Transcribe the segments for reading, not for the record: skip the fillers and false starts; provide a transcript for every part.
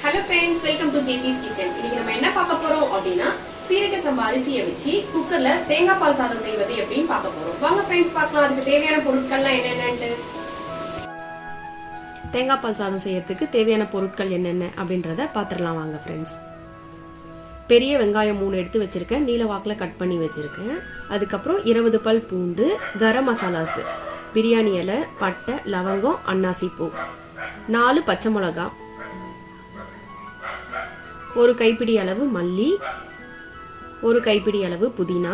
Hello friends, welcome to JP's Kitchen. இன்னைக்கு நம்ம என்ன பார்க்க போறோம் அப்படினா சீரக சம்பா அரிசியை வச்சு குக்கர்ல தேங்காய் பால் சாதம் செய்வது எப்படின்னு பார்க்க போறோம். வாங்க फ्रेंड्स பார்க்கலாம். அதுக்கு தேவையான பொருட்கள்லாம் என்னென்னன்னு. தேங்காய் பால் சாதம் செய்யறதுக்கு தேவையான பொருட்கள் என்னென்ன அப்படின்றத பாத்துறலாம் வாங்க फ्रेंड्स. பெரிய வெங்காயம் 3 எடுத்து வச்சிருக்கேன். நீல வாக்குல கட் பண்ணி வச்சிருக்கேன். அதுக்கு அப்புறம் 20 பல் பூண்டு, கரம் மசாலாஸ், பிரியாணி இலை, பட்டை, லவங்கம், அன்னாசி பூ, 4 பச்சை மிளகாய், ஒரு கைப்பிடி அளவு மல்லி, ஒரு கைப்பிடி அளவு புதினா,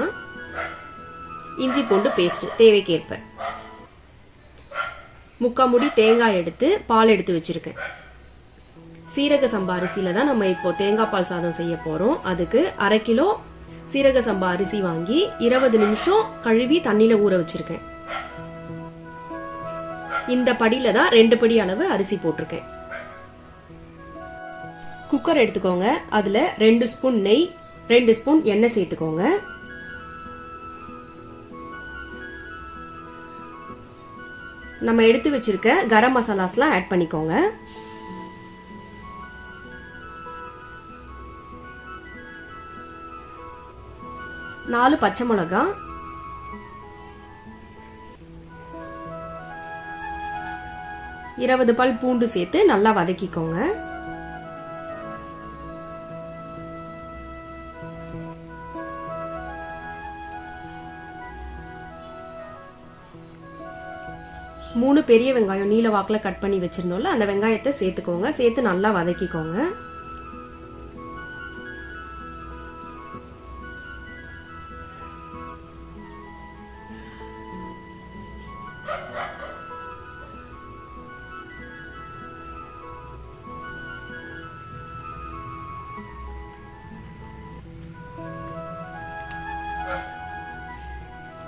இஞ்சி பூண்டு பேஸ்ட் தேவைக்கேற்ப, 3/4 மூடி தேங்காய் எடுத்து பால் எடுத்து வச்சிருக்கேன். சீரக சம்பா அரிசியில தான் நம்ம இப்போ தேங்காய் பால் சாதம் செய்ய போறோம். அதுக்கு 1/2 கிலோ சீரக சம்பா அரிசி வாங்கி 20 நிமிஷம் கழுவி தண்ணியில ஊற வச்சிருக்கேன். இந்த படியில தான் 2 படி அளவு அரிசி போட்டிருக்கேன். குக்கர் எடுத்துக்கோங்க. அதுல 2 ஸ்பூன் நெய், 2 ஸ்பூன் எண்ணெய் சேர்த்துக்கோங்க. நம்ம எடுத்து வச்சிருக்க கரம் மசாலாஸ்லாம் ஆட் பண்ணிக்கோங்க. நாலு பச்சை மிளகாய், 20 பல் பூண்டு சேர்த்து நல்லா வதக்கிக்கோங்க. மூணு பெரிய வெங்காயம் நீல வாக்குல கட் பண்ணி வச்சிருந்தோம்ல, அந்த வெங்காயத்தை சேர்த்துக்கோங்க. சேர்த்து நல்லா வதக்கிக்கோங்க.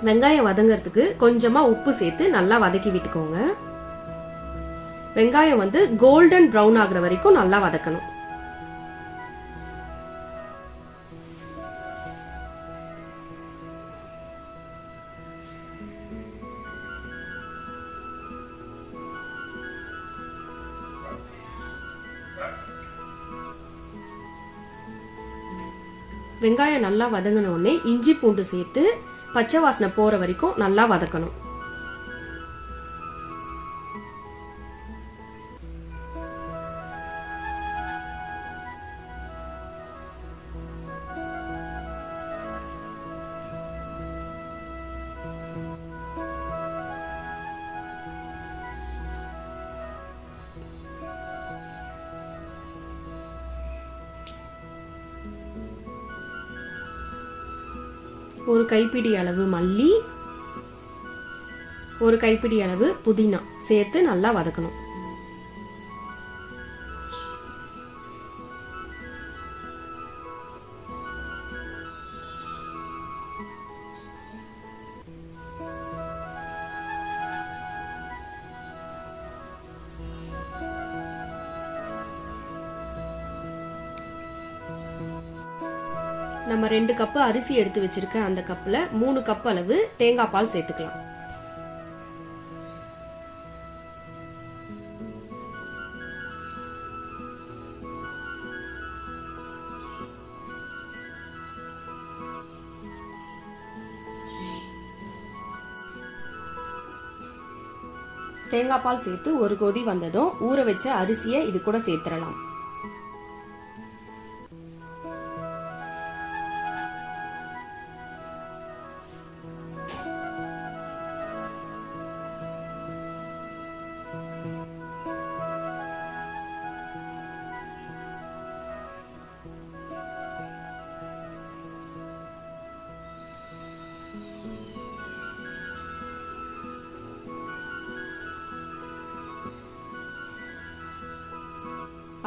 வெங்காயம் வதங்கிறதுக்கு கொஞ்சமா உப்பு சேர்த்து நல்லா வதக்கி விட்டுக்கோங்க. வெங்காயம் கோல்டன் பிரவுன் ஆகுற வரைக்கும் நல்லா வதக்கணும். வெங்காயம் நல்லா வதங்கின உடனே இஞ்சி பூண்டு சேர்த்து பச்சை வாசனை போற வரைக்கும் நல்லா வதக்கணும். ஒரு கைப்பிடி அளவு மல்லி, ஒரு கைப்பிடி அளவு புதினா சேர்த்து நல்லா வதக்கணும். நம்ம 2 கப் அரிசி எடுத்து வச்சிருக்க அந்த கப்ல 3 கப் அளவு தேங்காய் பால் சேர்த்துக்கலாம். தேங்காய் பால் சேர்த்து ஒரு கொதி வந்ததும் ஊற வச்ச அரிசியை இது கூட சேர்த்துடலாம்.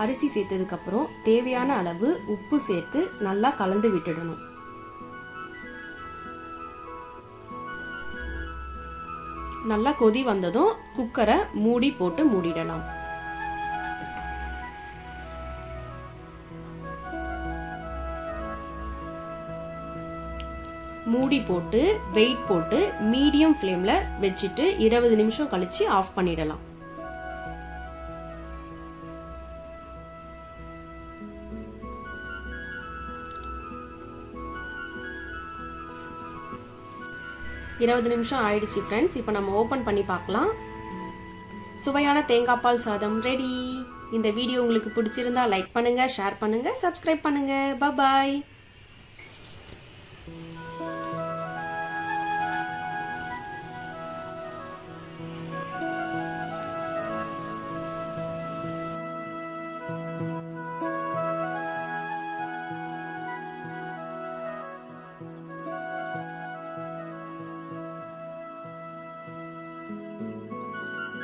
அரிசி சேர்த்ததுக்கு அப்புறம் தேவையான அளவு உப்பு சேர்த்து நல்லா கலந்து விட்டுடணும். நல்லா கொதி வந்ததும் குக்கரை மூடி போட்டு மூடிடலாம். மூடி போட்டு வெயிட் போட்டு மீடியம் ஃப்ளேம்ல வச்சுட்டு 20 நிமிஷம் கழிச்சு ஆஃப் பண்ணிடலாம். 20 நிமிஷம் ஆயிடுச்சு ஃப்ரெண்ட்ஸ். இப்போ நம்ம ஓப்பன் பண்ணி பார்க்கலாம். சுவையான தேங்காய் பால் சாதம் ரெடி. இந்த வீடியோ உங்களுக்கு பிடிச்சிருந்தா லைக் பண்ணுங்க, ஷேர் பண்ணுங்க, சப்ஸ்கிரைப் பண்ணுங்க. பாய்.